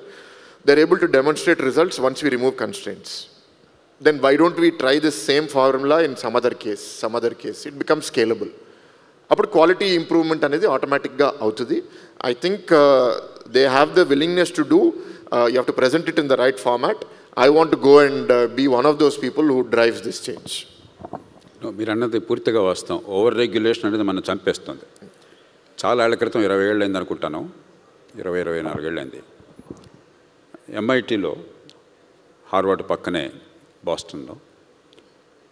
they're able to demonstrate results once we remove constraints. Then why don't we try this same formula in some other case? It becomes scalable. Appudu quality improvement anedi automatic ga avutadi. I think they have the willingness to do. You have to present it in the right format. I want to go and be one of those people who drives this change. మీరు అన్నది పూర్తిగా వాస్తవం. Over regulation అనేది మనం చంపేస్తుంది. చాలా ఏళ్ల క్రితం 20 ఏళ్ళు అయింది అనుకుంటాను, 24 ఏళ్ళైంది. MITలో, హార్వర్డ్ పక్కనే బాస్టన్లో,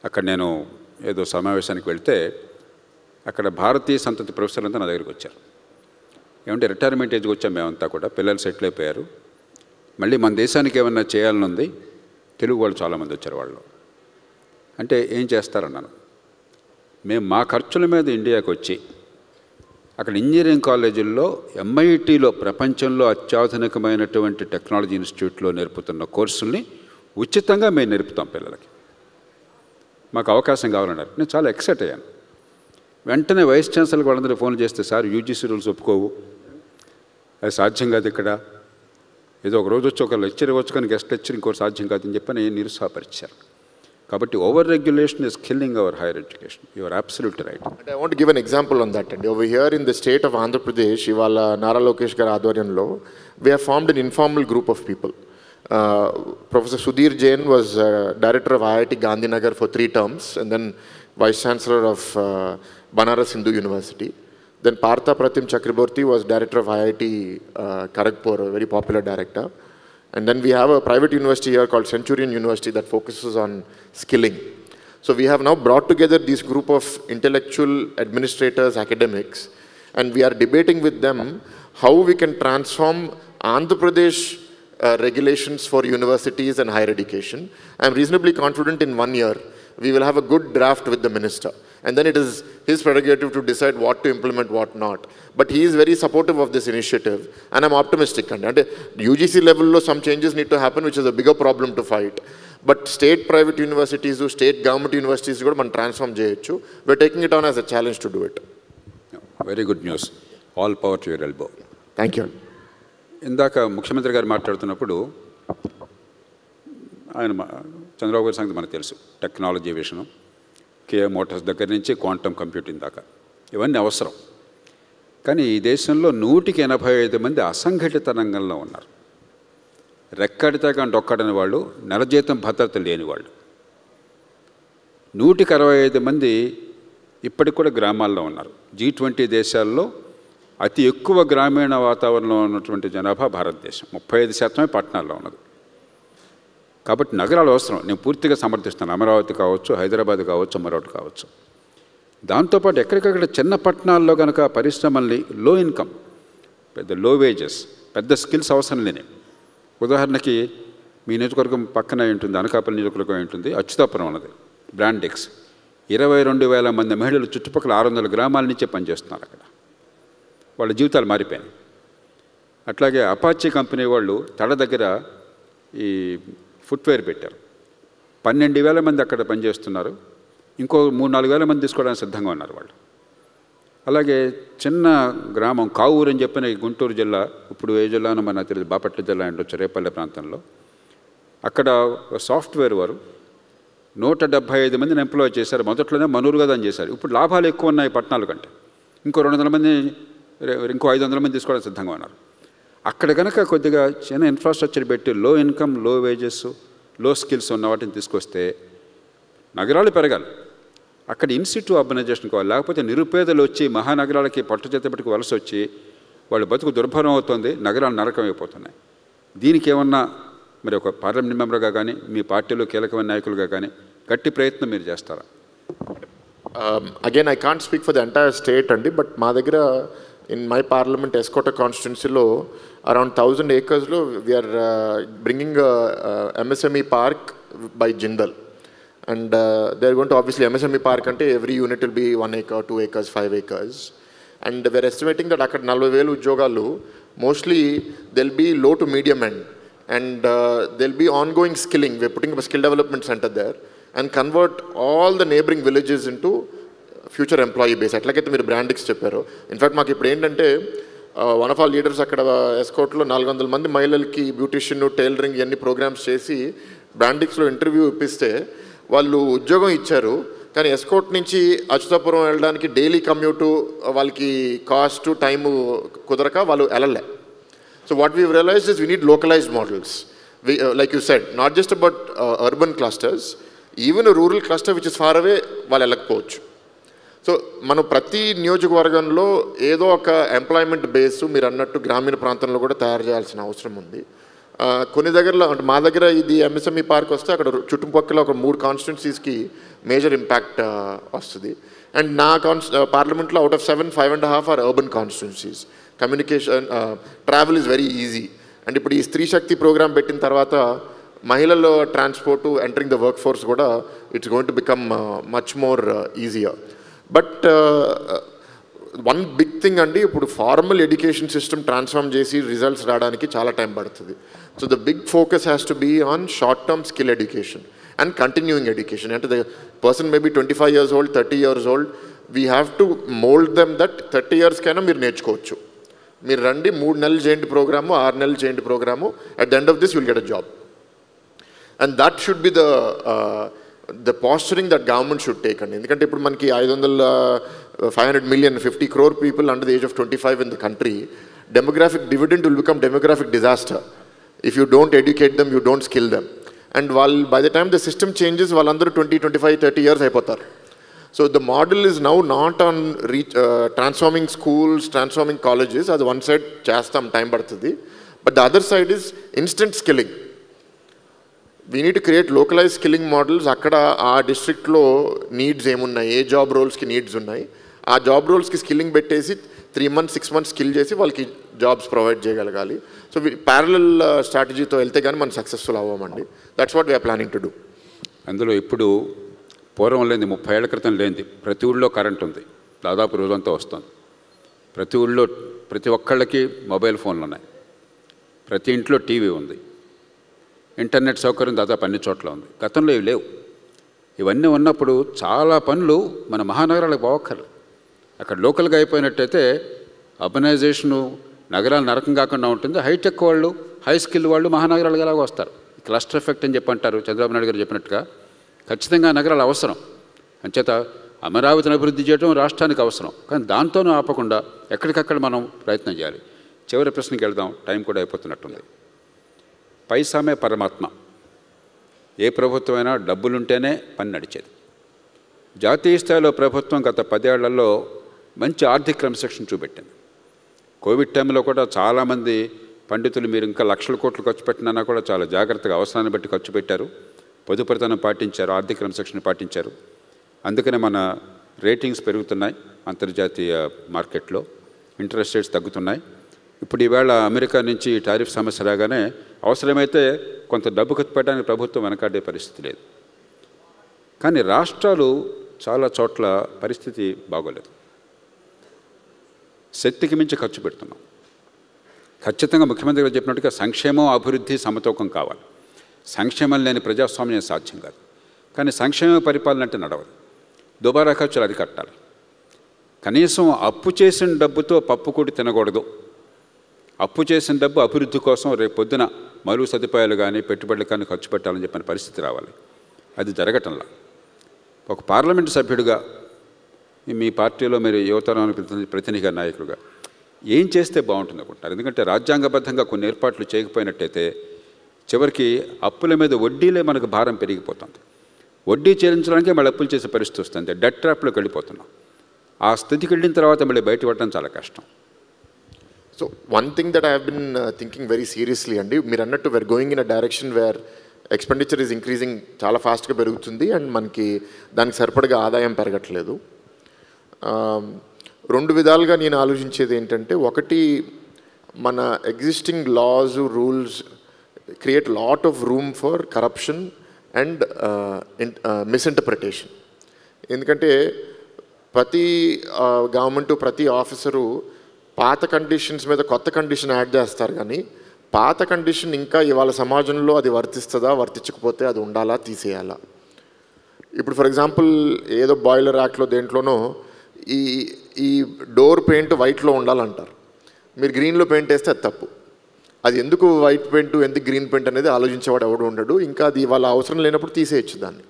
అక్కడ నేను ఏదో సమావేశానికి వెళ్తే అక్కడ భారతీయ సంతతి ప్రొఫెసర్లంతా నా దగ్గరికి వచ్చారు. ఏమంటే రిటైర్మెంట్ ఏజ్కి వచ్చాం మేమంతా కూడా, పిల్లలు సెటిల్ అయిపోయారు, మళ్ళీ మన దేశానికి ఏమన్నా చేయాలని ఉంది. తెలుగు వాళ్ళు చాలామంది వచ్చారు వాళ్ళు. అంటే ఏం చేస్తారన్నాను. మేము మా ఖర్చుల మీద ఇండియాకి వచ్చి అక్కడ ఇంజనీరింగ్ కాలేజీల్లో, MITలో ప్రపంచంలో అత్యాధునికమైనటువంటి టెక్నాలజీ ఇన్స్టిట్యూట్లో నేర్పుతున్న కోర్సుల్ని ఉచితంగా మేము నేర్పుతాం పిల్లలకి, మాకు అవకాశం కావాలన్నారు. నేను చాలా ఎక్సైట్ అయ్యాను. వెంటనే వైస్ ఛాన్సలర్ వాళ్ళందరూ ఫోన్ చేస్తే, సార్ UGC రూల్స్ ఒప్పుకోవు, అది సాధ్యం కాదు, ఇక్కడ ఏదో ఒక రోజు వచ్చి ఒక లెక్చర్ ఇవ్వచ్చు కానీ గెస్ట్ లెక్చర్ ఇంకోటి సాధ్యం కాదని చెప్పని నిరుత్సాహపరిచారు. కాబట్టి over regulation is killing our higher education. You are absolutely right. అంటే I want to give an example on that. అండి, over here in the state of Andhra Pradesh, ఇవాళ నారా లోకేష్ గారి ఆధ్వర్యంలో we have formed an informal group of people. Professor Sudhir Jain was director of IIT Gandhinagar for 3 terms, and then vice chancellor of Banaras Hindu University. Then Partha Pratim Chakraborty was director of IIT Kharagpur, a very popular director. And then we have a private university here called Centurion University that focuses on skilling. So we have now brought together this group of intellectual administrators, academics, and we are debating with them how we can transform Andhra Pradesh regulations for universities and higher education. I am reasonably confident in 1 year we will have a good draft with the minister, and then it is his prerogative to decide what to implement, what not. But he is very supportive of this initiative, and I'm optimistic. And UGC level lo some changes need to happen, which is a bigger problem to fight. But state private universities, state government universities kuda man transform cheyochu. We're taking it on as a challenge to do it. Very good news. All power to your elbow. Thank you. ఇందాక ముఖ్యమంత్రి గారు మాట్లాడుతున్నప్పుడు ఆయన చంద్రబాబు గారి సంగతి మనకు తెలుసు. Technology విషయం, KA మోటార్స్ దగ్గర నుంచి క్వాంటమ్ కంప్యూటింగ్ దాకా ఇవన్నీ అవసరం. కానీ ఈ దేశంలో 185 మంది అసంఘటిత రంగంలో ఉన్నారు. రెక్కడితే కానీ డొక్కడని వాళ్ళు, నెల జీతం భద్రత లేని వాళ్ళు. 165 మంది ఇప్పటికి కూడా గ్రామాల్లో ఉన్నారు. G20 దేశాల్లో అతి ఎక్కువ గ్రామీణ వాతావరణంలో ఉన్నటువంటి జనాభా భారతదేశం. 35% పట్టణాల్లో ఉన్నది. కాబట్టి నగరాలు అవసరం. నేను పూర్తిగా సమర్థిస్తాను. అమరావతి కావచ్చు, హైదరాబాద్ కావచ్చు, మరొకటి కావచ్చు. దాంతోపాటు ఎక్కడికక్కడ చిన్న పట్టణాల్లో కనుక పరిశ్రమల్ని లో ఇన్కమ్, పెద్ద లో వేజెస్, పెద్ద స్కిల్స్ అవసరం లేని, ఉదాహరణకి మీ నియోజకవర్గం పక్కన ఉంటుంది, అనకాపల్లి నియోజకవర్గం ఉంటుంది, అచ్యుతాపురం ఉన్నది, బ్రాండెక్స్. 22,000 మంది మహిళలు చుట్టుపక్కల 600 గ్రామాల నుంచే పనిచేస్తున్నారు అక్కడ. వాళ్ళ జీవితాలు మారిపోయాయి. అట్లాగే అపాచీ కంపెనీ వాళ్ళు తడ దగ్గర ఈ ఫుట్వేర్ పెట్టారు. 12,000 మంది అక్కడ పనిచేస్తున్నారు. ఇంకో 3-4 వేల మంది తీసుకోవడానికి సిద్ధంగా ఉన్నారు వాళ్ళు. అలాగే చిన్న గ్రామం కావూరు అని చెప్పిన ఈ గుంటూరు జిల్లా, ఇప్పుడు ఏ జిల్లానో మనకు తెలియదు, బాపట్ల జిల్లా ఉండొచ్చు, రేపల్లె ప్రాంతంలో. అక్కడ సాఫ్ట్వేర్ వారు 175 మందిని ఎంప్లాయ్ చేశారు. మొదట్లోనే మనూరుగా చేశారు. ఇప్పుడు లాభాలు ఎక్కువ ఉన్నాయి పట్టణాల కంటే. ఇంకో 200 మంది, ఇంకో 500 మంది తీసుకోవడానికి సిద్ధంగా ఉన్నారు. అక్కడ కనుక కొద్దిగా చిన్న ఇన్ఫ్రాస్ట్రక్చర్ పెట్టి లో ఇన్కమ్, లో వేజెస్, లో స్కిల్స్ ఉన్న వాటిని తీసుకొస్తే నగరాలు పెరగాలి. అక్కడ ఇన్సిట్యూ అర్బనైజేషన్ కావాలి. లేకపోతే నిరుపేదలు వచ్చి మహానగరాలకి పట్టుచేతపట్టుకు వలస వచ్చి వాళ్ళ బతుకు దుర్భరం అవుతుంది, నగరాలు నరకం అయిపోతున్నాయి. దీనికి ఏమన్నా మరి ఒక పార్లమెంట్ మెంబర్గా కానీ, మీ పార్టీలో కీలకమైన నాయకులుగా కానీ గట్టి ప్రయత్నం మీరు చేస్తారా? Again I can't speak for the entire state అండి, బట్ మా దగ్గర ఇన్ మై పార్లమెంట్ ఎస్కోట కాన్స్టిట్యున్సీలో అరౌండ్ 1000 acresలో we are bringing MSME park by Jindal. And they're going to obviously MSME park ante every unit will be 1 acre, 2 acres, 5 acres. And we're estimating that akkada 40,000 udyogalu, mostly they'll be low to medium end. And there'll be ongoing skilling. We're putting up a skill development center there and convert all the neighboring villages into future employee base. Atlakaithe meer brandix chepparu. In fact, maaku ippudu endante one of our leaders akkada escortlo 400 mandi mahilalaki beautician, tailoring iyanni programs chesi brandix lo interview ippiste వాళ్ళు ఉద్యోగం ఇచ్చారు. కానీ ఎస్కోట్ నుంచి అచ్యుతాపురం వెళ్ళడానికి daily కమ్యూటు, వాళ్ళకి cost time కుదరక వాళ్ళు వెళ్ళలే. So what we realised is we need localised models. Like you said, not just about urban clusters, even rural cluster which is far away వాళ్ళు వెళ్ళకపోవచ్చు. సో మనం ప్రతి నియోజకవర్గంలో ఏదో ఒక ఎంప్లాయ్మెంట్ బేస్ మీరు అన్నట్టు గ్రామీణ ప్రాంతంలో కూడా తయారు చేయాల్సిన అవసరం ఉంది. కొన్ని దగ్గరలో అంటే మా దగ్గర ఇది MSME పార్క్ వస్తే అక్కడ చుట్టుపక్కల ఒక 3 కాన్స్టిట్యున్సీస్కి మేజర్ ఇంపాక్ట్ వస్తుంది. అండ్ నా పార్లమెంట్లో అవుట్ ఆఫ్ 7, 5.5 ఆర్ అర్బన్ కాన్స్టిట్యున్సీస్. Communication, travel is very easy. And ఇప్పుడు ఈ స్త్రీ శక్తి ప్రోగ్రామ్ పెట్టిన తర్వాత మహిళల transport, entering the work force కూడా it's going to become much more easier. But one big thing అండి, ఇప్పుడు ఫార్మల్ ఎడ్యుకేషన్ సిస్టమ్ ట్రాన్స్ఫార్మ్ చేసి రిజల్ట్స్ రావడానికి చాలా టైం పడుతుంది. So the big focus has to be on short term skill education and continuing education. అంటే the person maybe 25 years old, 30 years old, we have to mould them that 30 years కైనా మీరు నేర్చుకోవచ్చు. మీరు రండి, 3 నెలలు చేయండి ప్రోగ్రాము, 6 నెలలు చేయండి programme, at the end of this you'll get a job. And that should be the posturing that government should take అండి. ఎందుకంటే ఇప్పుడు మనకి 500 million, 50 crore people under the age of 25 in the country. Demographic dividend will become demographic disaster if you don't educate them, you don't skill them. And by the time the system changes, వాళ్ళందరూ 20, 25, 30 years అయిపోతారు. So the model is now not on transforming schools, transforming colleges. As one side చేస్తాం, time పడుతుంది. But the other side is instant skilling. We need to create localized skilling models. అక్కడ ఆ డిస్ట్రిక్ట్లో needs ఏమున్నాయి, ఏ job రోల్స్కి needs ఉన్నాయి, ఆ job రోల్స్కి skilling పెట్టేసి 3 months, 6 months skill చేసి వాళ్ళకి జాబ్స్ ప్రొవైడ్ చేయగలగాలి. సో ప్యారలల్ స్ట్రాటజీతో వెళ్తే కానీ మనం సక్సెస్ఫుల్ అవ్వమండి. That's what we're planning to do. అందులో ఇప్పుడు పూర్వం లేని 30 ఏళ్ల క్రితం లేనిది ప్రతి ఊళ్ళో కరెంట్ ఉంది, దాదాపు రోజంతా వస్తుంది. ప్రతి ఊళ్ళో ప్రతి ఒక్కళ్ళకి మొబైల్ ఫోన్లు ఉన్నాయి, ప్రతి ఇంట్లో టీవీ ఉంది, ఇంటర్నెట్ సౌకర్యం దాదాపు అన్ని చోట్ల ఉంది. గతంలో ఇవి లేవు. ఇవన్నీ ఉన్నప్పుడు చాలా పనులు మన మహానగరాలకు పోవక్కర్లేదు. అక్కడ లోకల్గా అయిపోయినట్టయితే అర్బనైజేషను నగరాలు నరకం కాకుండా ఉంటుంది. హైటెక్ వాళ్ళు, హై స్కిల్ వాళ్ళు మహానగరాలకు ఎలాగో వస్తారు. క్లస్టర్ ఎఫెక్ట్ అని చెప్పి అంటారు, చంద్రబాబు నాయుడు గారు చెప్పినట్టుగా. ఖచ్చితంగా నగరాలు అవసరం. అంచేత అమరావతిని అభివృద్ధి చేయడం రాష్ట్రానికి అవసరం, కానీ దాంతోనూ ఆపకుండా ఎక్కడికక్కడ మనం ప్రయత్నం చేయాలి. చివరి ప్రశ్నకి వెళ్దాం, టైం కూడా అయిపోతున్నట్టుంది. పైసామే పరమాత్మ. ఏ ప్రభుత్వమైనా డబ్బులుంటేనే పని నడిచేది. జాతీయ స్థాయిలో ప్రభుత్వం గత 10 ఏళ్లలో మంచి ఆర్థిక క్రమశిక్షణ చూపెట్టింది. కోవిడ్ టైంలో కూడా చాలామంది పండితులు మీరు ఇంకా లక్షల కోట్లు ఖర్చు పెట్టినా కూడా చాలా జాగ్రత్తగా అవసరాన్ని బట్టి ఖర్చు పెట్టారు, పొదుపరితనం పాటించారు, ఆర్థిక క్రమశిక్షణ పాటించారు. అందుకనే మన రేటింగ్స్ పెరుగుతున్నాయి అంతర్జాతీయ మార్కెట్లో, ఇంట్రెస్ట్ రేట్స్ తగ్గుతున్నాయి. ఇప్పుడు ఈవేళ అమెరికా నుంచి టారిఫ్ సమస్య రాగానే అవసరమైతే కొంత డబ్బు ఖర్చు పెట్టడానికి ప్రభుత్వం వెనకాడే పరిస్థితి లేదు. కానీ రాష్ట్రాలు చాలా చోట్ల పరిస్థితి బాగోలేదు. శక్తికి మించి ఖర్చు పెడుతున్నాం. ఖచ్చితంగా ముఖ్యమంత్రి గారు చెప్పినట్టుగా సంక్షేమం, అభివృద్ధి సమతూకం కావాలి. సంక్షేమం లేని ప్రజాస్వామ్యం సాధ్యం కాదు. కానీ సంక్షేమ పరిపాలన అంటే నడవదు. దుబారా ఖర్చులు అరికట్టాలి. కనీసం అప్పు చేసిన డబ్బుతో పప్పు కూడి తినకూడదు. అప్పు చేసిన డబ్బు అభివృద్ధి కోసం రేపు పొద్దున మరుగు సదుపాయాలు కానీ పెట్టుబడులు కానీ ఖర్చు పెట్టాలని చెప్పిన పరిస్థితి రావాలి. అది జరగటంలా. ఒక పార్లమెంటు సభ్యుడిగా మీ పార్టీలో మీరు యువతరానికి ప్రతినిధిగా నాయకులుగా ఏం చేస్తే బాగుంటుంది అనుకుంటారు? ఎందుకంటే రాజ్యాంగబద్ధంగా కొన్ని ఏర్పాట్లు చేయకపోయినట్టయితే చివరికి అప్పుల మీద వడ్డీలే మనకు భారం పెరిగిపోతుంది. వడ్డీ చెల్లించడానికే మళ్ళీ అప్పులు చేసే పరిస్థితి వస్తుంది. డెట్ ట్రాప్లోకి వెళ్ళిపోతున్నాం. ఆ స్థితికి వెళ్ళిన తర్వాత మళ్ళీ బయటపడటం చాలా కష్టం. So one thing that I have been thinking very seriously అండి, మీరు అన్నట్టు we're going in a direction where expenditure is increasing, చాలా ఫాస్ట్గా పెరుగుతుంది అండ్ మనకి దానికి సరిపడగా ఆదాయం పెరగట్లేదు. 2 విధాలుగా నేను ఆలోచించేది ఏంటంటే, ఒకటి మన existing laws rules create lot of room for corruption and misinterpretation. ఎందుకంటే ప్రతి గవర్నమెంటు ప్రతి ఆఫీసరు పాత కండిషన్స్ మీద కొత్త కండిషన్ యాడ్ చేస్తారు, కానీ పాత కండిషన్ ఇంకా ఇవాళ సమాజంలో అది వర్తిస్తుందా, వర్తించకపోతే అది ఉండాలా, తీసేయాలా. ఇప్పుడు ఫర్ ఎగ్జాంపుల్ ఏదో బాయిలర్ యాక్ట్లో దేంట్లోనో ఈ డోర్ పెయింట్ వైట్లో ఉండాలంటారు, మీరు గ్రీన్లో పెయింట్ వేస్తే అది తప్పు. అది ఎందుకు వైట్ పెయింట్ ఎందుకు గ్రీన్ పెయింట్ అనేది ఆలోచించేవాడు ఎవడు ఉండడు. ఇంకా అది వాళ్ళ అవసరం లేనప్పుడు తీసేయచ్చు దాన్ని.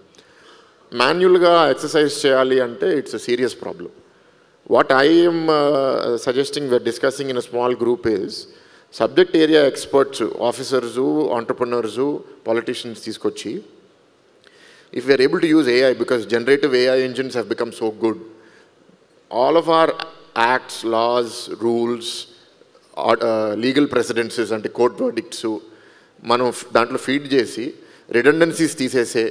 మాన్యువల్గా ఎక్సర్సైజ్ చేయాలి అంటే it's a serious problem. What I am suggesting we're discussing in a small group is subject area experts, officers, entrepreneurs, politicians తీసుకొచ్చి if we are able to use AI, because generative AI engines have become so good, all of our acts, laws, rules, legal presidencies అంటే court వర్డిక్ట్స్ మనం దాంట్లో feed చేసి రిడెండెన్సీస్ తీసేసే,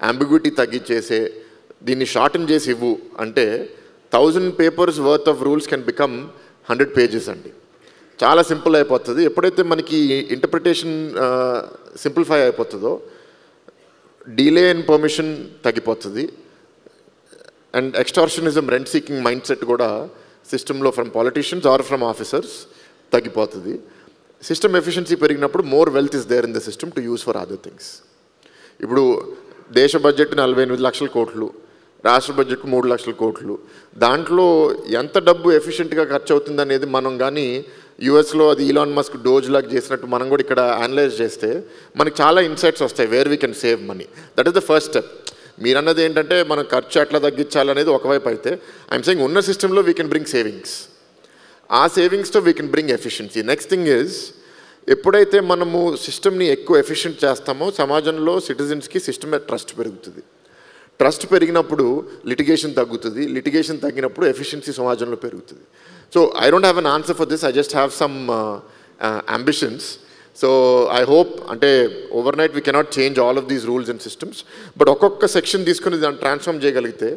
ambiguity తగ్గించేసే, దీన్ని shorten చేసి ఇవ్వు అంటే 1000 papers worth of rules can become 100 pages అండి. చాలా సింపుల్ అయిపోతుంది. ఎప్పుడైతే మనకి ఇంటర్ప్రిటేషన్ సింప్లిఫై అయిపోతుందో డిలే ఇన్ పర్మిషన్ తగ్గిపోతుంది and extortionism, rent seeking mind set కూడా సిస్టంలో from politicians or from officers తగ్గిపోతుంది. సిస్టమ్ ఎఫిషియన్సీ పెరిగినప్పుడు more wealth is there in the system to use for other things. ఇప్పుడు దేశ బడ్జెట్ 48 లక్షల కోట్లు, రాష్ట్ర బడ్జెట్ 3 లక్షల కోట్లు. దాంట్లో ఎంత డబ్బు ఎఫిషియెంట్గా ఖర్చు అవుతుంది అనేది మనం కానీ యూఎస్లో అది ఈలాన్ మస్క్ డోజ్ లాగా చేసినట్టు మనం కూడా ఇక్కడ అనలైజ్ చేస్తే మనకి చాలా ఇన్సైట్స్ వస్తాయి where we can save money. That is the first step. మీరు అన్నది ఏంటంటే మనం ఖర్చు ఎట్లా తగ్గించాలనేది ఒకవైపు అయితే, ఐఎమ్ సెయింగ్ ఉన్న సిస్టంలో వీ కెన్ బ్రింగ్ సేవింగ్స్. ఆ సేవింగ్స్తో we can bring efficiency. Next thing is, ఎప్పుడైతే మనము సిస్టమ్ని ఎక్కువ ఎఫిషియెంట్ చేస్తామో సమాజంలో సిటిజన్స్కి సిస్టమ్ మీద ట్రస్ట్ పెరుగుతుంది. ట్రస్ట్ పెరిగినప్పుడు లిటిగేషన్ తగ్గుతుంది, లిటిగేషన్ తగ్గినప్పుడు ఎఫిషియన్సీ సమాజంలో పెరుగుతుంది. So I don't have an answer for this, I just have some ambitions. So I hope, అంటే overnight we cannot change all of these rules and systems, but ఒక్కొక్క section తీసుకుని దాన్ని transform చేయగలిగితే,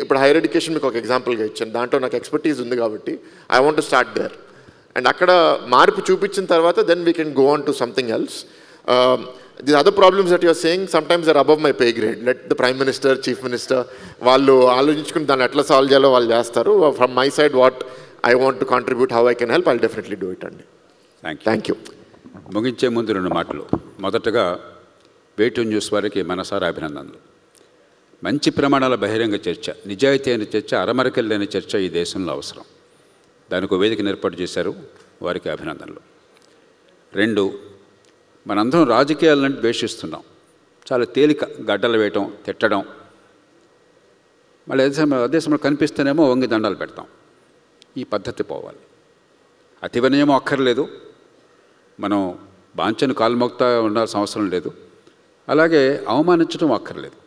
ఇప్పుడు higher education మీకు ఒక ఎగ్జాంపుల్గా ఇచ్చాను, దాంట్లో నాకు ఎక్స్పర్టీస్ ఉంది కాబట్టి I want to start there. And అక్కడ మార్పు చూపించిన తర్వాత then we can go on to something else. The other problems that you're saying sometimes are above my pay grade. Let the prime minister, chief minister వాళ్ళు ఆలోచించుకుని దాన్ని ఎట్లా solve చేయాలో వాళ్ళు చేస్తారు. From my side what I want to contribute, how I can help, I will definitely do it అండి. Thank you. ముగించే ముందు 2 మాటలు. మొదటగా వేటు న్యూస్ వారికి మనసారా అభినందనలు. మంచి ప్రమాణాల బహిరంగ చర్చ, నిజాయితీ అయిన చర్చ, అరమరకలు లేని చర్చ ఈ దేశంలో అవసరం. దానికి వేదికను ఏర్పాటు చేశారు, వారికి అభినందనలు. 2, మనందరం రాజకీయాలను ద్వేషిస్తున్నాం. చాలా తేలిక గడ్డలు వేయటం, తిట్టడం. మళ్ళీ అదే సమయంలో కనిపిస్తేనేమో వంగి దండాలు పెడతాం. ఈ పద్ధతి పోవాలి. అతి వినయమో అక్కర్లేదు, మనం బాంచను కాలుమోక్తా ఉండాల్సిన అవసరం లేదు, అలాగే అవమానించడం అక్కర్లేదు.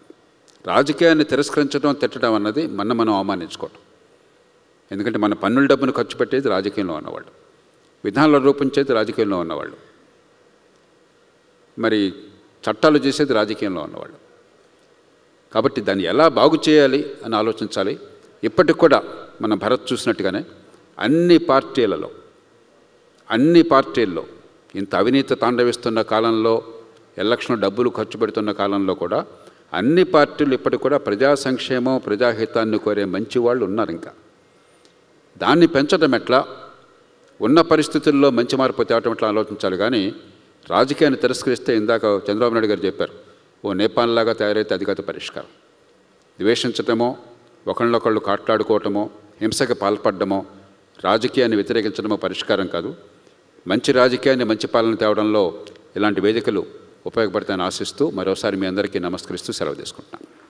రాజకీయాన్ని తిరస్కరించడం, తిట్టడం అన్నది మనం అవమానించుకోవటం. ఎందుకంటే మన పన్నుల డబ్బును ఖర్చు పెట్టేది రాజకీయంలో ఉన్నవాళ్ళు, విధానాలు రూపొంచేది రాజకీయంలో ఉన్నవాళ్ళు, మరి చట్టాలు చేసేది రాజకీయంలో ఉన్నవాళ్ళు. కాబట్టి దాన్ని ఎలా బాగు చేయాలి అని ఆలోచించాలి. ఇప్పటికి కూడా మన భరత్ చూసినట్టుగానే అన్ని పార్టీల్లో ఇంత అవినీతి తాండవిస్తున్న కాలంలో, ఎలక్షన్ డబ్బులు ఖర్చు పెడుతున్న కాలంలో కూడా అన్ని పార్టీలు ఇప్పటికి కూడా ప్రజా సంక్షేమం, ప్రజాహితాన్ని కోరే మంచి వాళ్ళు ఉన్నారు. ఇంకా దాన్ని పెంచడం ఎట్లా, ఉన్న పరిస్థితుల్లో మంచి మార్పు తేవటం ఎట్లా ఆలోచించాలి. కానీ రాజకీయాన్ని తిరస్కరిస్తే, ఇందాక చంద్రబాబు నాయుడు గారు చెప్పారు, ఓ నేపాల్లాగా తయారైతే అది కాదు పరిష్కారం. ద్వేషించటమో, ఒకళ్ళొకళ్ళు కాట్లాడుకోవటమో, హింసకి పాల్పడమో, రాజకీయాన్ని వ్యతిరేకించడమో పరిష్కారం కాదు. మంచి రాజకీయాన్ని, మంచి పాలన తేవడంలో ఇలాంటి వేదికలు ఉపయోగపడతాయని ఆశిస్తూ మరోసారి మీ అందరికీ నమస్కరిస్తూ సెలవు తీసుకుంటున్నాను.